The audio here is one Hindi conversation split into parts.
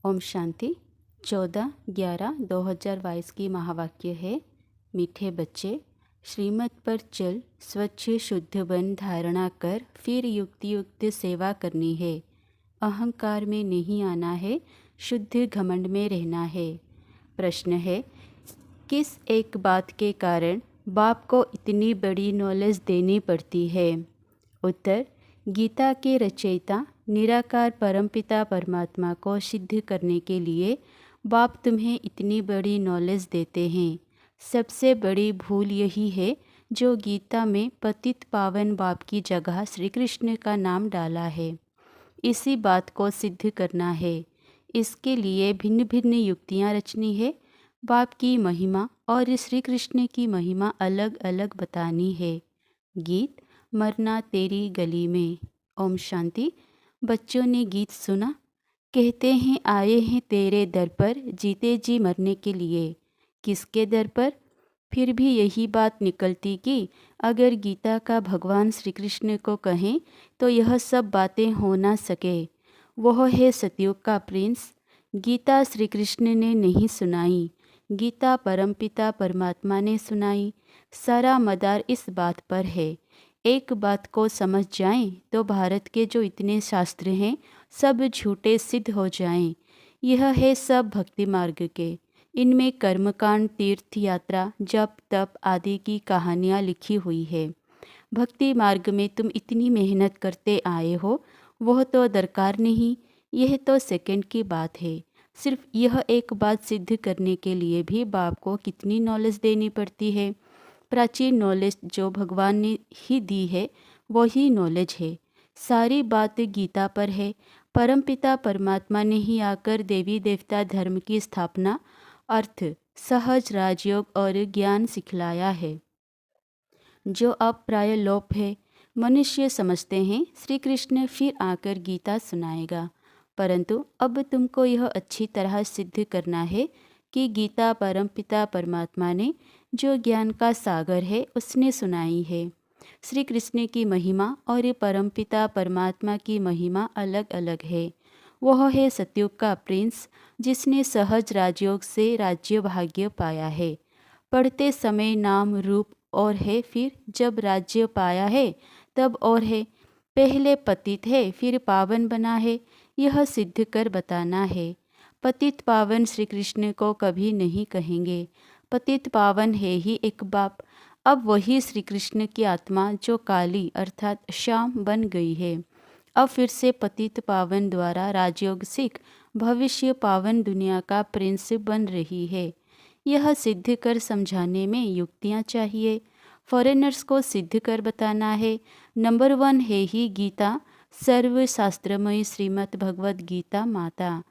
ओम शांति। 14/11/2022 की महावाक्य है, मीठे बच्चे, श्रीमत पर चल, स्वच्छ शुद्ध बन धारणा कर, फिर युक्ति युक्त सेवा करनी है। अहंकार में नहीं आना है, शुद्ध घमंड में रहना है। प्रश्न है, किस एक बात के कारण बाप को इतनी बड़ी नॉलेज देनी पड़ती है? उत्तर, गीता के रचयिता निराकार परमपिता परमात्मा को सिद्ध करने के लिए बाप तुम्हें इतनी बड़ी नॉलेज देते हैं। सबसे बड़ी भूल यही है जो गीता में पतित पावन बाप की जगह श्री कृष्ण का नाम डाला है। इसी बात को सिद्ध करना है। इसके लिए भिन्न भिन्न युक्तियाँ रचनी है। बाप की महिमा और श्री कृष्ण की महिमा अलग अलग बतानी है। गीत मरना तेरी गली में। ओम शांति। बच्चों ने गीत सुना। कहते हैं आए हैं तेरे दर पर, जीते जी मरने के लिए। किसके दर पर? फिर भी यही बात निकलती कि अगर गीता का भगवान श्री कृष्ण को कहें तो यह सब बातें हो ना सके। वह है सतयुग का प्रिंस। गीता श्री कृष्ण ने नहीं सुनाई, गीता परमपिता परमात्मा ने सुनाई। सारा मदार इस बात पर है। एक बात को समझ जाएं तो भारत के जो इतने शास्त्र हैं सब झूठे सिद्ध हो जाएं। यह है सब भक्ति मार्ग के। इनमें कर्मकांड, तीर्थ यात्रा, जप तप आदि की कहानियाँ लिखी हुई है। भक्ति मार्ग में तुम इतनी मेहनत करते आए हो, वह तो दरकार नहीं। यह तो सेकंड की बात है। सिर्फ यह एक बात सिद्ध करने के लिए भी बाप को कितनी नॉलेज देनी पड़ती है। प्राचीन नॉलेज जो भगवान ने ही दी है वही नॉलेज है। सारी बात गीता पर है। परमपिता परमात्मा ने ही आकर देवी देवता धर्म की स्थापना, अर्थ, सहज राजयोग और ज्ञान सिखलाया है, जो अब प्राय लोप है। मनुष्य समझते हैं श्री कृष्ण फिर आकर गीता सुनाएगा, परंतु अब तुमको यह अच्छी तरह सिद्ध करना है कि गीता परमपिता परमात्मा ने, जो ज्ञान का सागर है, उसने सुनाई है। श्री कृष्ण की महिमा और परमपिता परमात्मा की महिमा अलग अलग है। वह है सतयुग का प्रिंस, जिसने सहज राजयोग से राज्य भाग्य पाया है। पढ़ते समय नाम रूप और है, फिर जब राज्य पाया है तब और है। पहले पतित है फिर पावन बना है, यह सिद्ध कर बताना है। पतित पावन श्री कृष्ण को कभी नहीं कहेंगे। पतित पावन है ही एक बाप। अब वही श्री कृष्ण की आत्मा जो काली अर्थात श्याम बन गई है, अब फिर से पतित पावन द्वारा राजयोग सीख भविष्य पावन दुनिया का प्रिंस बन रही है। यह सिद्ध कर समझाने में युक्तियाँ चाहिए। फॉरेनर्स को सिद्ध कर बताना है। नंबर 1 है ही गीता, सर्वशास्त्रमयी श्रीमद् भगवद गीता माता।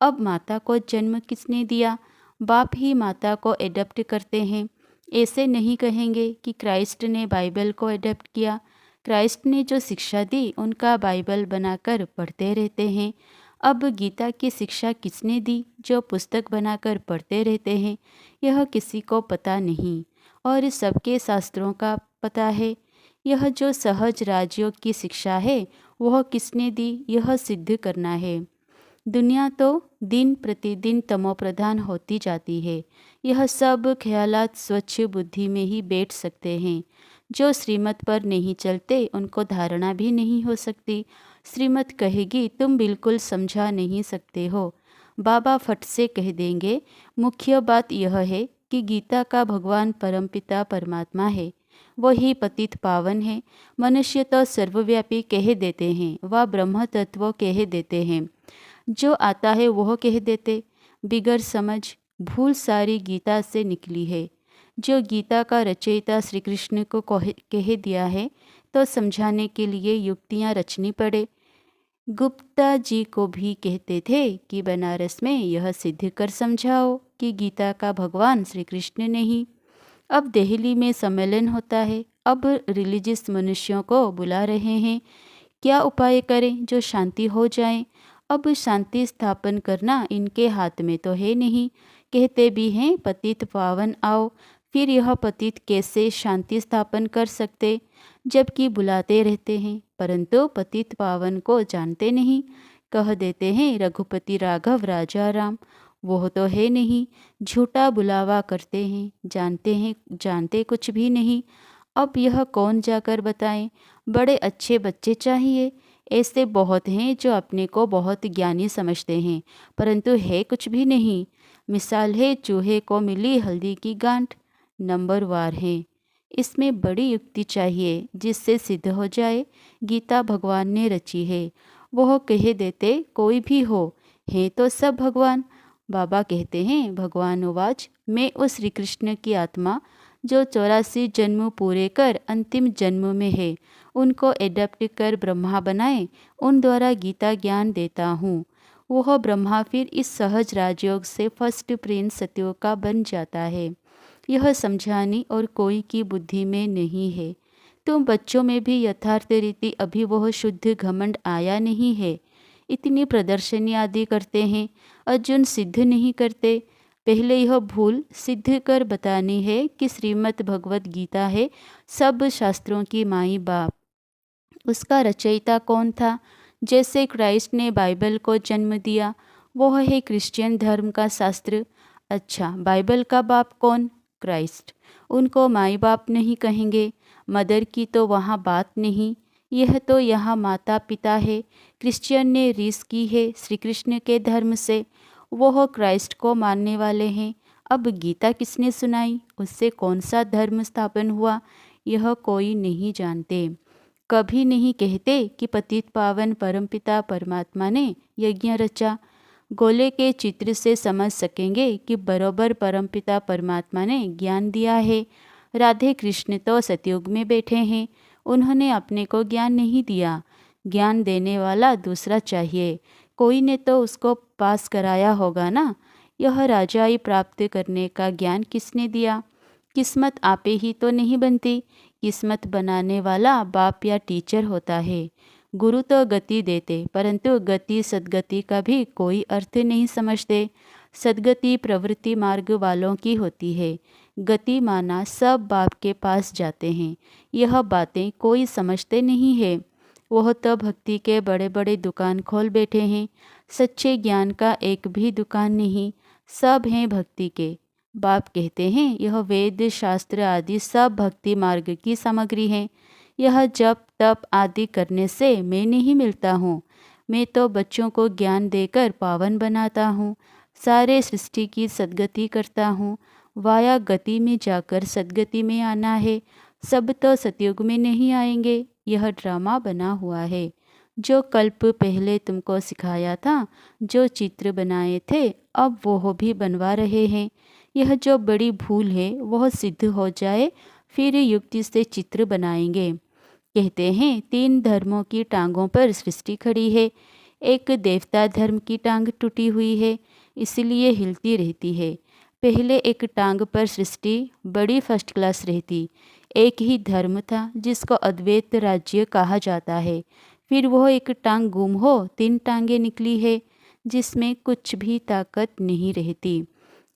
अब माता को जन्म किसने दिया? बाप ही माता को एडप्ट करते हैं। ऐसे नहीं कहेंगे कि क्राइस्ट ने बाइबल को एडप्ट किया। क्राइस्ट ने जो शिक्षा दी उनका बाइबल बनाकर पढ़ते रहते हैं। अब गीता की शिक्षा किसने दी जो पुस्तक बनाकर पढ़ते रहते हैं? यह किसी को पता नहीं और सबके शास्त्रों का पता है। यह जो सहज राजयोग की शिक्षा है वह किसने दी, यह सिद्ध करना है। दुनिया तो दिन प्रतिदिन तमोप्रधान होती जाती है। यह सब ख्यालात स्वच्छ बुद्धि में ही बैठ सकते हैं। जो श्रीमत पर नहीं चलते उनको धारणा भी नहीं हो सकती। श्रीमत कहेगी तुम बिल्कुल समझा नहीं सकते हो। बाबा फट से कह देंगे मुख्य बात यह है कि गीता का भगवान परमपिता परमात्मा है, वही पतित पावन है। मनुष्य तो सर्वव्यापी कह देते हैं, वह ब्रह्म तत्व कह देते हैं। जो आता है वह कह देते। बिगर समझ भूल सारी गीता से निकली है। जो गीता का रचयिता श्री कृष्ण को कह दिया है तो समझाने के लिए युक्तियाँ रचनी पड़े। गुप्ता जी को भी कहते थे कि बनारस में यह सिद्ध कर समझाओ कि गीता का भगवान श्री कृष्ण नहीं। अब दिल्ली में सम्मेलन होता है। अब रिलीजियस मनुष्यों को बुला रहे हैं। क्या उपाय करें जो शांति हो जाए? अब शांति स्थापन करना इनके हाथ में तो है नहीं। कहते भी हैं पतित पावन आओ, फिर यह पतित कैसे शांति स्थापन कर सकते, जबकि बुलाते रहते हैं परंतु पतित पावन को जानते नहीं। कह देते हैं रघुपति राघव राजा राम। वो तो है नहीं, झूठा बुलावा करते हैं, जानते कुछ भी नहीं। अब यह कौन जाकर बताएं? बड़े अच्छे बच्चे चाहिए। ऐसे बहुत हैं जो अपने को बहुत ज्ञानी समझते हैं, परंतु है कुछ भी नहीं। मिसाल है चूहे को मिली हल्दी की गांठ, नंबर वार है। इसमें बड़ी युक्ति चाहिए जिससे सिद्ध हो जाए गीता भगवान ने रची है। वह कह देते कोई भी हो, है तो सब भगवान। बाबा कहते हैं भगवान उवाच, मैं उस श्री कृष्ण की आत्मा जो 84 जन्म पूरे कर अंतिम जन्म में है, उनको एडप्ट कर ब्रह्मा बनाए, उन द्वारा गीता ज्ञान देता हूँ। वह ब्रह्मा फिर इस सहज राजयोग से फर्स्ट प्रिंस सत्यों का बन जाता है। यह समझानी और कोई की बुद्धि में नहीं है। तुम बच्चों में भी यथार्थ रीति अभी वह शुद्ध घमंड आया नहीं है। इतनी प्रदर्शनी आदि करते हैं, अर्जुन सिद्ध नहीं करते। पहले यह भूल सिद्ध कर बतानी है कि श्रीमद् भगवत गीता है सब शास्त्रों की माई बाप। उसका रचयिता कौन था? जैसे क्राइस्ट ने बाइबल को जन्म दिया, वह है क्रिश्चियन धर्म का शास्त्र। अच्छा, बाइबल का बाप कौन? क्राइस्ट। उनको माई बाप नहीं कहेंगे, मदर की तो वहाँ बात नहीं। यह तो यहाँ माता पिता है। क्रिश्चियन ने रीस की है श्री कृष्ण के धर्म से, वह क्राइस्ट को मानने वाले हैं। अब गीता किसने सुनाई? उससे कौन सा धर्म स्थापन हुआ? यह कोई नहीं जानते। कभी नहीं कहते कि पतित पावन परमपिता परमात्मा ने यज्ञ रचा। गोले के चित्र से समझ सकेंगे कि बरोबर परमपिता परमात्मा ने ज्ञान दिया है। राधे कृष्ण तो सतयुग में बैठे हैं, उन्होंने अपने को ज्ञान नहीं दिया। ज्ञान देने वाला दूसरा चाहिए, कोई ने तो उसको पास कराया होगा ना। यह राजाई प्राप्त करने का ज्ञान किसने दिया? किस्मत आपे ही तो नहीं बनती, किस्मत बनाने वाला बाप या टीचर होता है। गुरु तो गति देते, परंतु गति सद्गति का भी कोई अर्थ नहीं समझते। सद्गति प्रवृत्ति मार्ग वालों की होती है। गति माना सब बाप के पास जाते हैं, यह बातें कोई समझते नहीं है। वह तो भक्ति के बड़े बड़े दुकान खोल बैठे हैं, सच्चे ज्ञान का एक भी दुकान नहीं, सब हैं भक्ति के। बाप कहते हैं यह वेद शास्त्र आदि सब भक्ति मार्ग की सामग्री है। यह जप तप आदि करने से मैं नहीं मिलता हूँ, मैं तो बच्चों को ज्ञान देकर पावन बनाता हूँ। सारे सृष्टि की सद्गति करता हूँ। वाया गति में जाकर सद्गति में आना है। सब तो सतयुग में नहीं आएंगे, यह ड्रामा बना हुआ है। जो कल्प पहले तुमको सिखाया था, जो चित्र बनाए थे, अब वो भी बनवा रहे हैं। यह जो बड़ी भूल है वह सिद्ध हो जाए, फिर युक्ति से चित्र बनाएंगे। कहते हैं 3 धर्मों की टांगों पर सृष्टि खड़ी है। एक देवता धर्म की टांग टूटी हुई है, इसलिए हिलती रहती है। पहले एक टांग पर सृष्टि बड़ी फर्स्ट क्लास रहती। एक ही धर्म था जिसको अद्वैत राज्य कहा जाता है। फिर वह एक टांग गुम हो 3 टांगें निकली है, जिसमें कुछ भी ताकत नहीं रहती।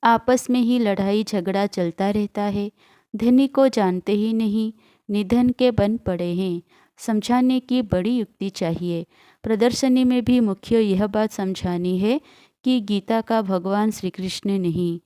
आपस में ही लड़ाई झगड़ा चलता रहता है। धनी को जानते ही नहीं, निधन के बन पड़े हैं। समझाने की बड़ी युक्ति चाहिए। प्रदर्शनी में भी मुख्य यह बात समझानी है कि गीता का भगवान श्री कृष्ण नहीं,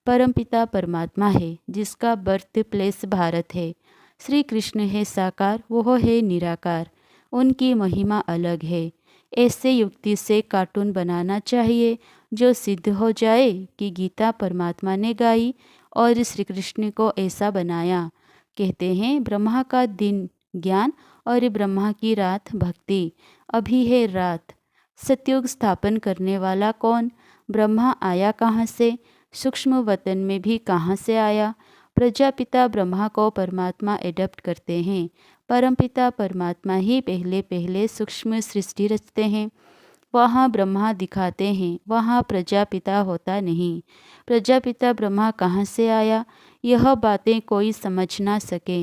परमपिता परमात्मा है, जिसका बर्थ प्लेस भारत है। श्री कृष्ण है साकार, वह है निराकार, उनकी महिमा अलग है। ऐसे युक्ति से कार्टून बनाना चाहिए जो सिद्ध हो जाए कि गीता परमात्मा ने गाई और श्री कृष्ण को ऐसा बनाया। कहते हैं ब्रह्मा का दिन ज्ञान और ब्रह्मा की रात भक्ति। अभी है रात। सतयुग स्थापन करने वाला कौन? ब्रह्मा आया कहाँ से? सूक्ष्म वतन में भी कहाँ से आया? प्रजापिता ब्रह्मा को परमात्मा एडप्ट करते हैं। परमपिता परमात्मा ही पहले पहले सूक्ष्म सृष्टि रचते हैं। वहाँ ब्रह्मा दिखाते हैं, वहाँ प्रजापिता होता नहीं। प्रजापिता ब्रह्मा कहाँ से आया? यह बातें कोई समझ ना सके।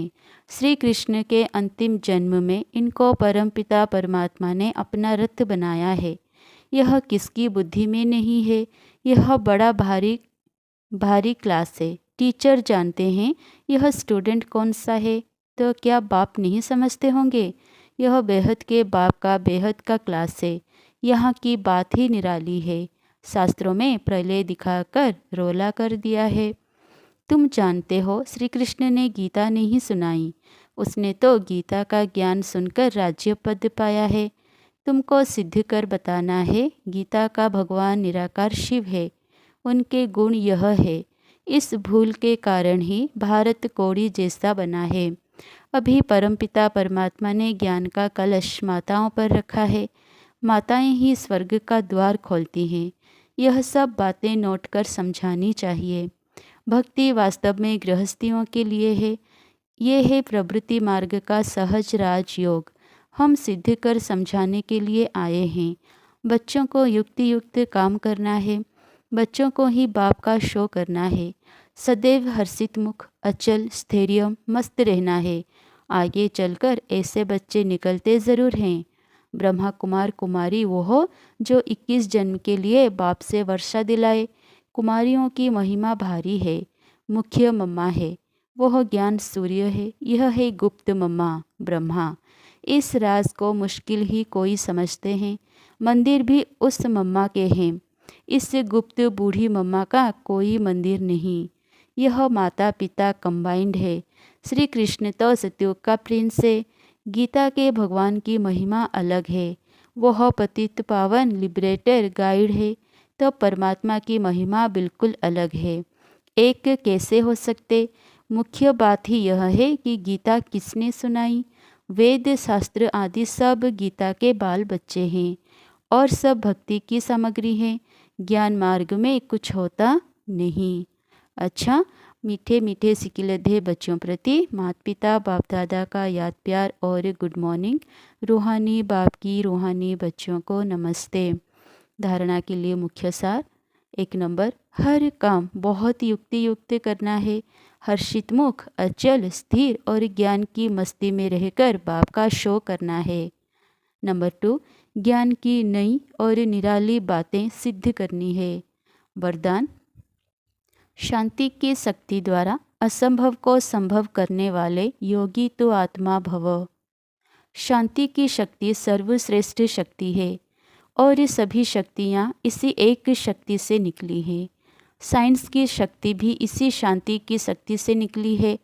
श्री कृष्ण के अंतिम जन्म में इनको परमपिता परमात्मा ने अपना रथ बनाया है। यह किसकी बुद्धि में नहीं है। यह बड़ा भारी क्लास है। टीचर जानते हैं यह स्टूडेंट कौन सा है, तो क्या बाप नहीं समझते होंगे? यह बेहद के बाप का बेहद का क्लास है। यहाँ की बात ही निराली है। शास्त्रों में प्रलय दिखाकर रोला कर दिया है। तुम जानते हो, श्री कृष्ण ने गीता नहीं सुनाई। उसने तो गीता का ज्ञान सुनकर राज्य पद पाया है। तुमको सिद्ध कर बताना है, गीता का भगवान निराकार शिव है। उनके गुण यह है। इस भूल के कारण ही भारत कोड़ी जैसा बना है। अभी परमपिता परमात्मा ने ज्ञान का कलश माताओं पर रखा है। माताएं ही स्वर्ग का द्वार खोलती हैं। यह सब बातें नोट कर समझानी चाहिए। भक्ति वास्तव में गृहस्थियों के लिए है। ये है प्रवृत्ति मार्ग का सहज राजयोग। हम सिद्ध कर समझाने के लिए आए हैं। बच्चों को युक्ति युक्त काम करना है। बच्चों को ही बाप का शो करना है। सदैव हर्षित मुख, अचल, स्थैर्य, मस्त रहना है। आगे चलकर ऐसे बच्चे निकलते ज़रूर हैं। ब्रह्मा कुमार कुमारी वो हो जो 21 जन्म के लिए बाप से वर्षा दिलाए। कुमारियों की महिमा भारी है। मुख्य मम्मा है, वह ज्ञान सूर्य है। यह है गुप्त मम्मा ब्रह्मा। इस राज को मुश्किल ही कोई समझते हैं। मंदिर भी उस मम्मा के हैं। इस गुप्त बूढ़ी मम्मा का कोई मंदिर नहीं। यह माता पिता कंबाइंड है। श्री कृष्ण तो सतयुग का प्रिंस है। गीता के भगवान की महिमा अलग है। वह पतित पावन लिबरेटर गाइड है। तो परमात्मा की महिमा बिल्कुल अलग है। एक कैसे हो सकते? मुख्य बात ही यह है कि गीता किसने सुनाई? वेद शास्त्र आदि सब गीता के बाल बच्चे हैं और सब भक्ति की सामग्री है। ज्ञान मार्ग में कुछ होता नहीं। अच्छा, मीठे मीठे सिकिलधे बच्चों प्रति माता पिता बाप दादा का याद प्यार और गुड मॉर्निंग। रूहानी बाप की रूहानी बच्चों को नमस्ते। धारणा के लिए मुख्य सार। 1 नंबर, हर काम बहुत युक्ति युक्त करना है। हर्षित मुख, अचल, स्थिर और ज्ञान की मस्ती में रहकर बाप का शो करना है। नंबर 2, ज्ञान की नई और निराली बातें सिद्ध करनी है। वरदान, शांति की शक्ति द्वारा असंभव को संभव करने वाले योगी तो आत्मा भव। शांति की शक्ति सर्वश्रेष्ठ शक्ति है और ये सभी शक्तियाँ इसी एक शक्ति से निकली हैं। साइंस की शक्ति भी इसी शांति की शक्ति से निकली है।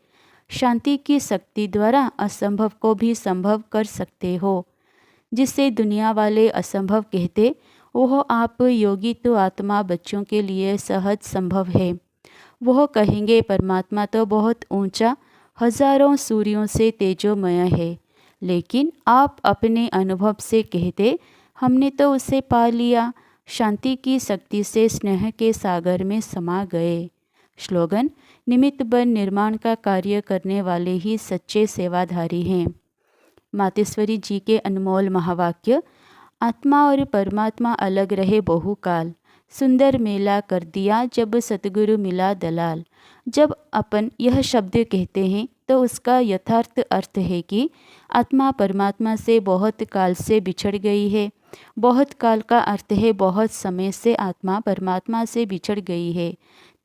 शांति की शक्ति द्वारा असंभव को भी संभव कर सकते हो। जिसे दुनिया वाले असंभव कहते, वह आप योगी तो आत्मा बच्चों के लिए सहज संभव है। वह कहेंगे परमात्मा तो बहुत ऊंचा, हजारों सूर्यों से तेजोमय है, लेकिन आप अपने अनुभव से कहते हमने तो उसे पा लिया। शांति की शक्ति से स्नेह के सागर में समा गए। स्लोगन, निमित्त बन निर्माण का कार्य करने वाले ही सच्चे सेवाधारी हैं। मातेश्वरी जी के अनमोल महावाक्य, आत्मा और परमात्मा अलग रहे बहुकाल, सुंदर मेला कर दिया जब सतगुरु मिला दलाल। जब अपन यह शब्द कहते हैं तो उसका यथार्थ अर्थ है कि आत्मा परमात्मा से बहुत काल से बिछड़ गई है। बहुत काल का अर्थ है बहुत समय से आत्मा परमात्मा से बिछड़ गई है।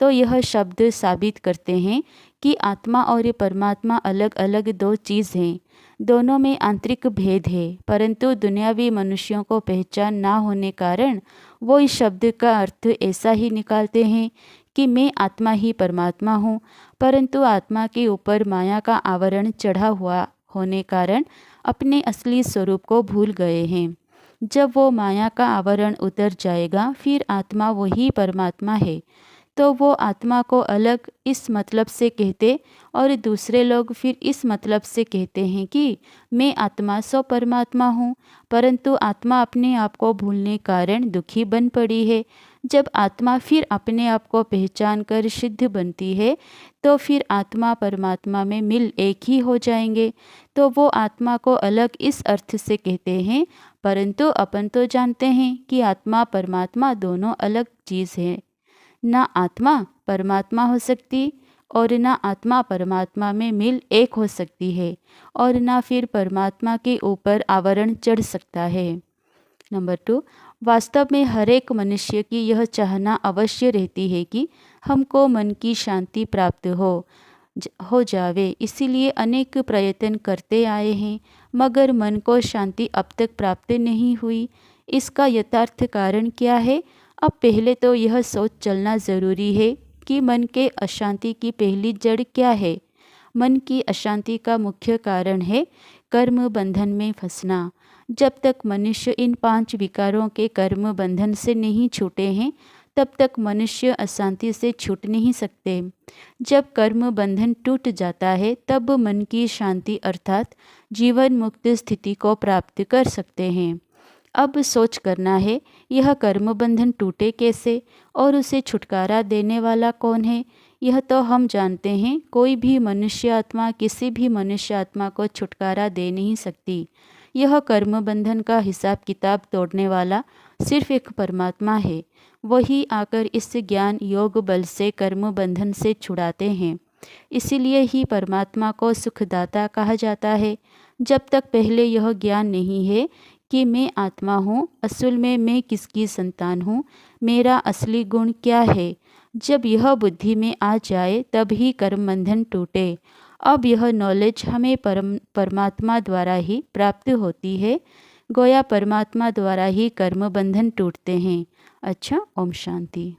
तो यह शब्द साबित करते हैं कि आत्मा और परमात्मा अलग अलग दो चीज़ हैं। दोनों में आंतरिक भेद है, परंतु दुनियावी मनुष्यों को पहचान ना होने कारण वो इस शब्द का अर्थ ऐसा ही निकालते हैं कि मैं आत्मा ही परमात्मा हूँ, परंतु आत्मा के ऊपर माया का आवरण चढ़ा हुआ होने कारण अपने असली स्वरूप को भूल गए हैं। जब वो माया का आवरण उतर जाएगा, फिर आत्मा वही परमात्मा है। तो वो आत्मा को अलग इस मतलब से कहते और दूसरे लोग फिर इस मतलब से कहते हैं कि मैं आत्मा सो परमात्मा हूँ, परंतु आत्मा अपने आप को भूलने कारण दुखी बन पड़ी है। जब आत्मा फिर अपने आप को पहचान कर सिद्ध बनती है तो फिर आत्मा परमात्मा में मिल एक ही हो जाएंगे। तो वो आत्मा को अलग इस अर्थ से कहते हैं, परंतु अपन तो जानते हैं कि आत्मा परमात्मा दोनों अलग चीज़ है। ना आत्मा परमात्मा हो सकती और ना आत्मा परमात्मा में मिल एक हो सकती है, और ना फिर परमात्मा के ऊपर आवरण चढ़ सकता है। नंबर 2, वास्तव में हर एक मनुष्य की यह चाहना अवश्य रहती है कि हमको मन की शांति प्राप्त हो जावे। इसीलिए अनेक प्रयत्न करते आए हैं, मगर मन को शांति अब तक प्राप्त नहीं हुई। इसका यथार्थ कारण क्या है? अब पहले तो यह सोच चलना ज़रूरी है कि मन के अशांति की पहली जड़ क्या है। मन की अशांति का मुख्य कारण है कर्म बंधन में फंसना। जब तक मनुष्य इन 5 विकारों के कर्म बंधन से नहीं छूटे हैं, तब तक मनुष्य अशांति से छूट नहीं सकते। जब कर्म बंधन टूट जाता है, तब मन की शांति अर्थात जीवन मुक्त स्थिति को प्राप्त कर सकते हैं। अब सोच करना है, यह कर्म बंधन टूटे कैसे और उसे छुटकारा देने वाला कौन है? यह तो हम जानते हैं, कोई भी मनुष्य आत्मा किसी भी मनुष्य आत्मा को छुटकारा दे नहीं सकती। यह कर्म बंधन का हिसाब किताब तोड़ने वाला सिर्फ एक परमात्मा है। वही आकर इस ज्ञान योग बल से कर्म बंधन से छुड़ाते हैं। इसीलिए ही परमात्मा को सुखदाता कहा जाता है। जब तक पहले यह ज्ञान नहीं है कि मैं आत्मा हूँ, असल में मैं किसकी संतान हूँ, मेरा असली गुण क्या है, जब यह बुद्धि में आ जाए तब ही कर्म बंधन टूटे। अब यह नॉलेज हमें परमात्मा द्वारा ही प्राप्त होती है। गोया परमात्मा द्वारा ही कर्म बंधन टूटते हैं। अच्छा, ओम शांति।